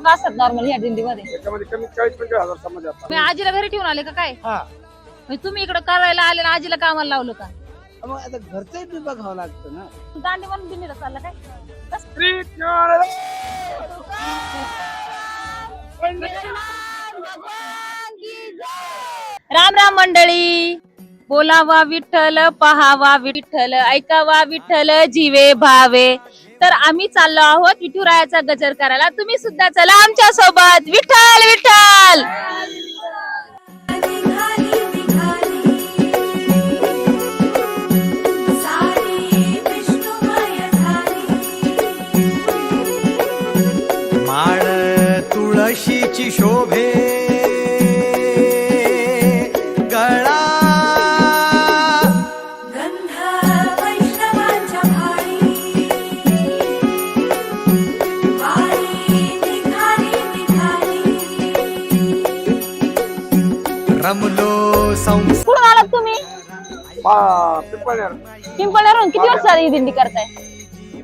लोक असतात नॉर्मल ह्या दिंडीमध्ये? त्याच्यामध्ये कमीत 40-50,000 समाज असतात. तुम्ही आजीला घरी ठेवून आले का काय? हा म्हणजे तुम्ही इकडे करायला आले ना आजीला कामाला लावलं का? मग आता घरचंही बी बघावं लागतं ना. दांडी म्हणून दिंडीला चालला काय? राम राम मंडळी, बोलावा विठ्ठल, पहावा विठ्ठल, ऐकावा विठ्ठल, जीवे भावे. तर आम्ही चाललो आहोत विठुरायाचा गजर करायला. तुम्ही सुद्धा चला आमच्या सोबत. विठ्ठल विठ्ठल. माळ तुळशीची शोभे गळा गंध वैष्णवांच्या भाळी वारी निघाली रमलो संसार कुठून आलात तुम्ही? पिंपळनेर. पिंपळनेरहून किती वर्ष झाली ही दिंडी करताय?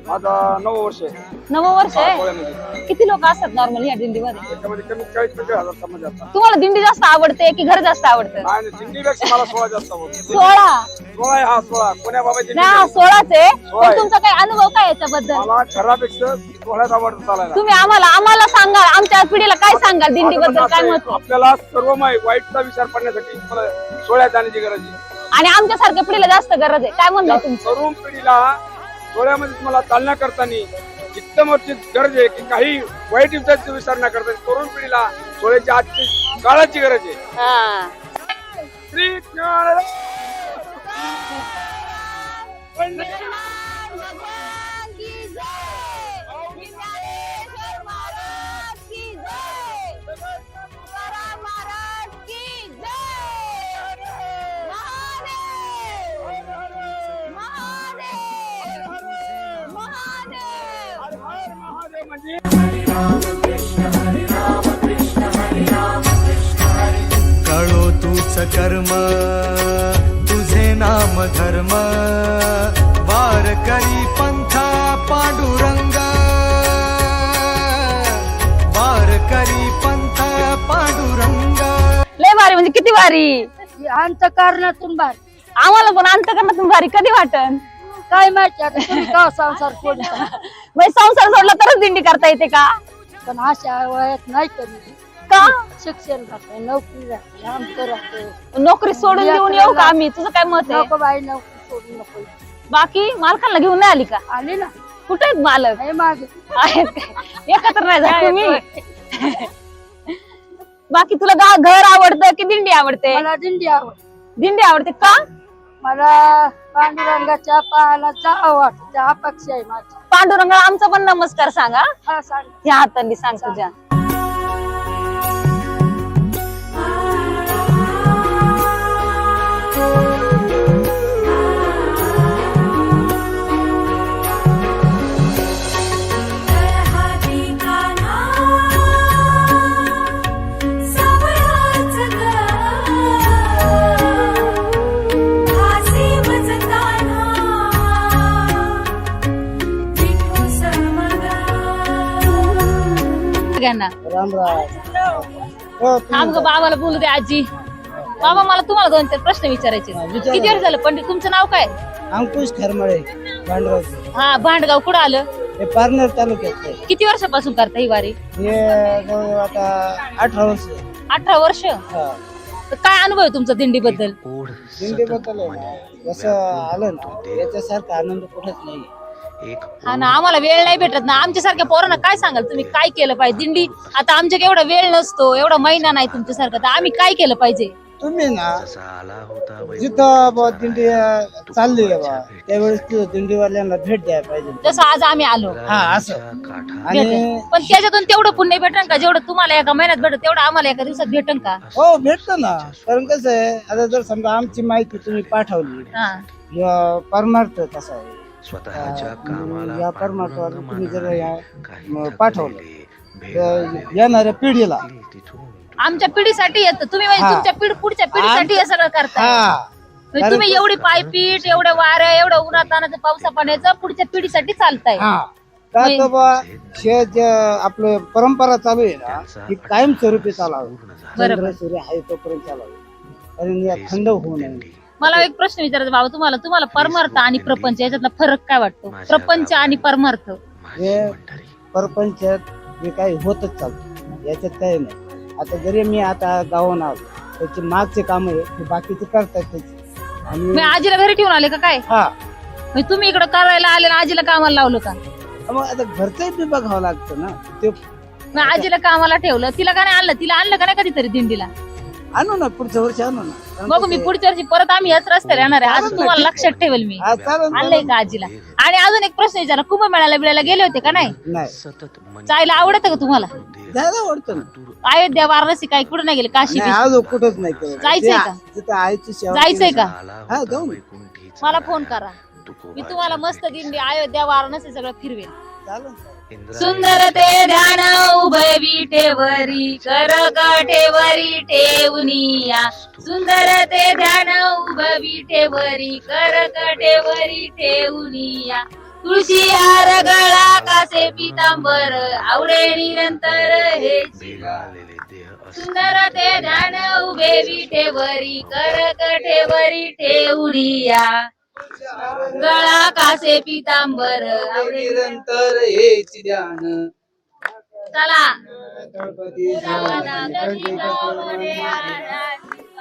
आता 9 वर्ष आहे. 9 वर्ष आहे. पोळ्यामध्ये. किती लोक असतात नॉर्मल ह्या दिंडीमध्ये? त्याच्यामध्ये कमीत 40-50,000 समाज असतात. तुम्हाला दिंडी जास्त आवडते की घर जास्त आवडतं? आणि दिंडीपेक्षा मला 16 जास्त आवडतो. 16. 16 आहे, हा 16 कोण्या बाबाची ना 16च आहे. सोळा पण आहे. तुमचा काही अनुभव काय याच्याबद्दल? मला घरापेक्षा 16 आवडतं चालायला. तुम्ही आम्हाला सांगा, आमच्या पिढीला काय सांगाल दिंडीबद्दल, काय मत आहे? आपल्याला सर्व वाईटचा विचार करण्यासाठी मला 16 जाण्याची गरज आहे. आणि आमच्यासारख्या पिढीला जास्त गरज आहे. काय म्हणणं आहे तुमचं? तरुण पिढीला 16मध्ये तुम्हाला चालना करताना इतकं मोठी गरज आहे की काही वाईट विचारांचा विचार न करता तरुण पिढीला 16च्या आजची काळाची गरज आहे. हा. श्री ज्ञानदेव म्हणजे कळो तूच कर्म तुझे नाम धर्म वार करी पंथा पांडुरंग वार करी पंथा पांडुरंग. लय भारी, म्हणजे किती भारी. अंतकारणातून बाहेर आम्हाला पण अंतकरणातून भारी कधी वाटन? काय माहिती आता तुम्ही का संसार सोडता म्हणजे संसार सोडला तरच दिंडी करता येते का? पण अशा वयात नाही कमी का? शिक्षण राहते, नोकरी राहते, आमचं राहते. नोकरी सोडून देऊन येऊ का आम्ही? तुझं काय मत आहे? नको बाई, नोकरी सोडू नको. बाकी मालकांना घेऊन नाही आली का? आली ना, कुठे आहेत मालक? हे मागे आहेत काय? एकत्र नाही जात तुम्ही? बाकी तुला घर आवडतं की दिंडी आवडते? मला दिंडी आवड. दिंडी आवडते का? मला पांडुरंगाच्या पायाला जावं वाटत, त्या अपेक्षा आहे माझी. पांडुरंगा आमचा पण नमस्कार सांगा. हा सांग. ह्या हातांनी सांग तुझ्या. सगळ्यांना राम राम. थांब ग, बाबाला बोलू दे. आजी, बाबा मला तुम्हाला 2-4 प्रश्न विचारायचे. विचारा. किती वर्ष झालं पंडित? तुमचं नाव काय? अंकुश खरमळे भांडगाव. हा, भांडगाव. कुठं आलं? हे पारनेर तालुक्यात आहे. किती वर्षापासून करता ही वारी? हे जवळ आता 18 वर्ष. 18 वर्ष. हा. तर काय अनुभव आहे तुमचा दिंडीबद्दल? दिंडीबद्दल आहे ना, जसं आलं ना याच्यासारखा आनंद कुठेच नाही. हा ना, आम्हाला वेळ नाही भेटत ना. आमच्यासारख्या पोरांना काय सांगाल तुम्ही? काय केलं पाहिजे? दिंडी आता आमच्याकडे एवढा वेळ नसतो, एवढा महिना नाही तुमच्यासारखा, तर आम्ही काय केलं पाहिजे? तुम्ही ना जिथं दिंडी चालली आहे बा त्यावेळेस दिंडीवाल्यांना भेट द्यायला पाहिजे. जसं आज आम्ही आलो. हा असं. आणि पण त्याच्यातून तेवढं पुण्य भेटन का? जेवढं तुम्हाला एका महिन्यात भेटत तेवढं आम्हाला एका दिवसात भेटन का? हो भेटतो ना. कारण कसं आहे, आता जर समजा आमची माहिती तुम्ही पाठवली, हा. या परमार्थ कसा आहे, स्वतःच्या कामाला या परमार्थाला तुम्ही जर पाठवलं तर येणाऱ्या पिढीला आमच्या पिढीसाठी येतं तुम्ही, म्हणजे हा. तुमच्या पुढच्या पिढीसाठी हे सगळं करताय. हा म्हणजे तुम्ही एवढी पायपीट, एवढं वारं, एवढं उन्हातानाचं, पावसा पाण्याचं पुढच्या पिढीसाठी चालताय. हा काय तो बा आपलं परंपरा चालू आहे ना ती कायमस्वरूपी चालावी. चंद्र सूर्य आहे तोपर्यंत चालावी, कारण या थंड होऊ नये. मला एक प्रश्न विचारायचा बाबा तुम्हाला परमार्थ आणि प्रपंच याच्यातला फरक काय वाटतो? प्रपंच आणि परमार्थ. हे परपंचात जे काही होतच चालतं, याच्यात काही नाही. आता जरी मी आता गावात आलो, त्याचे मागचे काम आहे ते बाकीचे करतात आणि मी आजीला घरी ठेवून आले का काय? हा म्हणजे तुम्ही इकडे करायला आले आणि आजीला कामाला लावलं का? मग आता घरचंही बी बघावं लागतं ना. ते मग आजीला कामाला ठेवलं, तिला का नाही आणलं? तिला आणलं का नाही कधीतरी दिंडीला? आणू ना, पुढच्या वर्षी आणू ना. कारण बघू मी पुढच्या वर्षी परत आम्ही याच रस्त्याला येणार आहे. अजून तुम्हाला लक्षात ठेवेल मी. हा, चालेल, आणलंय का आजीला? आणि अजून एक प्रश्न विचारा, कुंभमेळ्याला बिळायला गेले होते का नाही? नाही जायला आवडतं का तुम्हाला? जायला आवडतं ना. अयोध्या वाराणसी काय कुठे नाही गेले? काशी नाही, बिशी? अजून कुठंच नाही केलं. जायचंय का? तिथं आईची सेवा जायचंय केली. का? हा, जाऊ ना. मला फोन करा, मी तुम्हाला मस्त दिंडी अयोध्या वाराणसी सगळं फिरवेल. चालेल. सुंदर ते ध्यान उभय विटेवरी, कर काठेवरी ठेवनिया. सुंदर ते ध्यान उभय विटेवरी, कर काठेवरी ठेवनिया. तुळशी हार गळा कासे पितांबर, आवडे निरंतर हे सुंदर ते ध्यान उभे विटेवरी, कर काठेवरी ठेवनिया. गळा कासे पितांबर, आवडे निरंतर हेच ध्यान. चला गणपती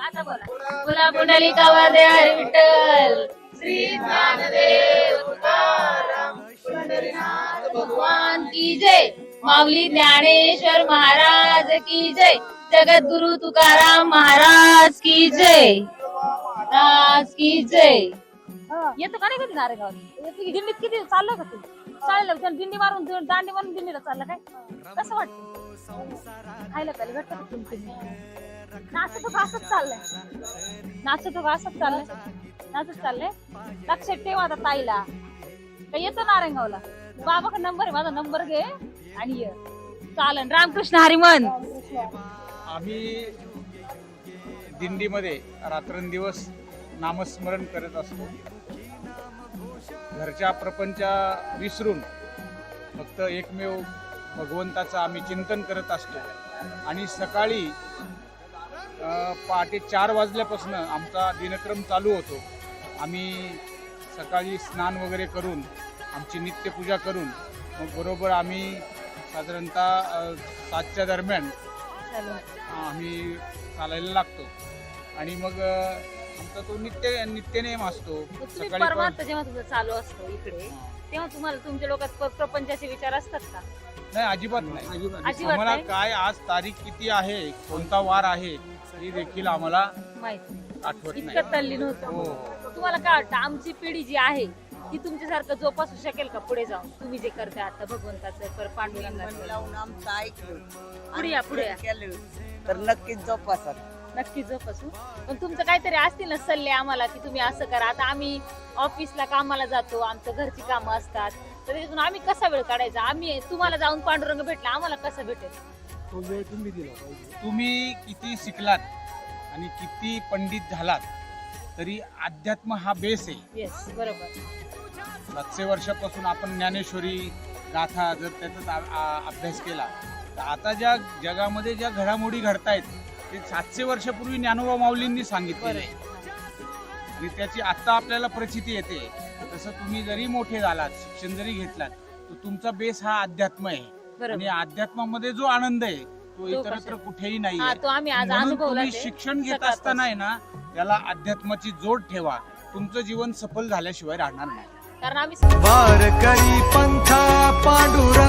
आता बोला. फुला पुंडलिकावरदे हरी विठ्ठल, श्री ज्ञानदेव तुकाराम, पंढरीनाथ भगवान की जय. माऊली ज्ञानेश्वर महाराज की जय. जगद्गुरु तुकाराम महाराज की जय. महाराज की जय. येतो का नाही कधी नारेगाव? दिंडीत किती चाललं का तू? चालेल, दिंडी मारून दांडी मारून दिंडीला चाललं काय? कसं वाटतं? खायला पाहिजे घट्ट नाचतो का असंच चाललंय? नाचतो का असंच चाललंय? नाचत चाललंय. लक्षात ठेव आता ताईला. काय येतो नारेगावला? बाबाकडे नंबर आहे, माझा नंबर घे आणि ये. चालन. रामकृष्ण हरिमन. आम्ही दिंडीमध्ये रात्रंदिवस नामस्मरण करत असतो. घरच्या प्रपंचा विसरून फक्त एकमेव भगवंताचं आम्ही चिंतन करत असतो. आणि सकाळी पहाटे 4 वाजल्यापासून आमचा दिनक्रम चालू होतो. आम्ही सकाळी स्नान वगैरे करून आमची नित्यपूजा करून मग बरोबर आम्ही साधारणतः 7च्या दरम्यान आम्ही चालायला लागतो. आणि मग आमचा तो नित्यनेम असतो. सकाळी परमार्थ जेव्हा तुझं चालू असतो इकडे, तेव्हा तुम्हाला तुमच्या डोक्यात प्रपंचाचे विचार असतात का? नाही, अजिबात नाही. अजिबात आम्हाला नाही? काय आज तारीख किती आहे, कोणता वार आहे हे देखील आम्हाला माहिती आठवत नाही. इतकं तल्लीन होतं. हो. तुम्हाला काय वाटतं आमची पिढी जी आहे ती तुमच्यासारखं जोपासू शकेल का पुढे जाऊन? तुम्ही जे करता आता भगवंताचं पांडुरंगाचं लावून आमचं ऐकलं पुढे या, पुढे या. केलं तर नक्कीच जोपासत. नक्की जोपासू. पण तुमचं काहीतरी असतील ना सल्ले आम्हाला की तुम्ही असं करा. आता आम्ही ऑफिसला कामाला जातो, आमचं घरची कामं असतात, तर त्याच्यातून आम्ही कसा वेळ काढायचा? आम्ही तुम्हाला जाऊन पांडुरंग भेटला, आम्हाला कसा भेटेल? तो वेळ तुम्ही दिला पाहिजे. तुम्ही किती शिकलात आणि किती पंडित झालात तरी अध्यात्म हा बेस आहे. येस, बरोबर. 700 वर्षापासून आपण ज्ञानेश्वरी गाथा जर त्याचा अभ्यास केला तर आता ज्या जगामध्ये ज्या घडामोडी घडतायत ते 700 वर्षापूर्वी ज्ञानोबा माऊलींनी सांगितलेलं आहे. आणि त्याची आता आपल्याला प्रचिती येते. तसं तुम्ही जरी मोठे झालात, शिक्षण जरी घेतलात, तर तुमचा बेस हा अध्यात्म आहे. आणि अध्यात्मामध्ये जो आनंद आहे तो इतरत्र कुठेही नाही. तो आम्ही आज म्हणून अनुभवला. तुम्ही शिक्षण घेत असताना आहे ना, त्याला अध्यात्माची जोड ठेवा. तुमचं जीवन सफल झाल्याशिवाय राहणार नाही. कारण आम्ही वारकरी पंथा पांडुरंग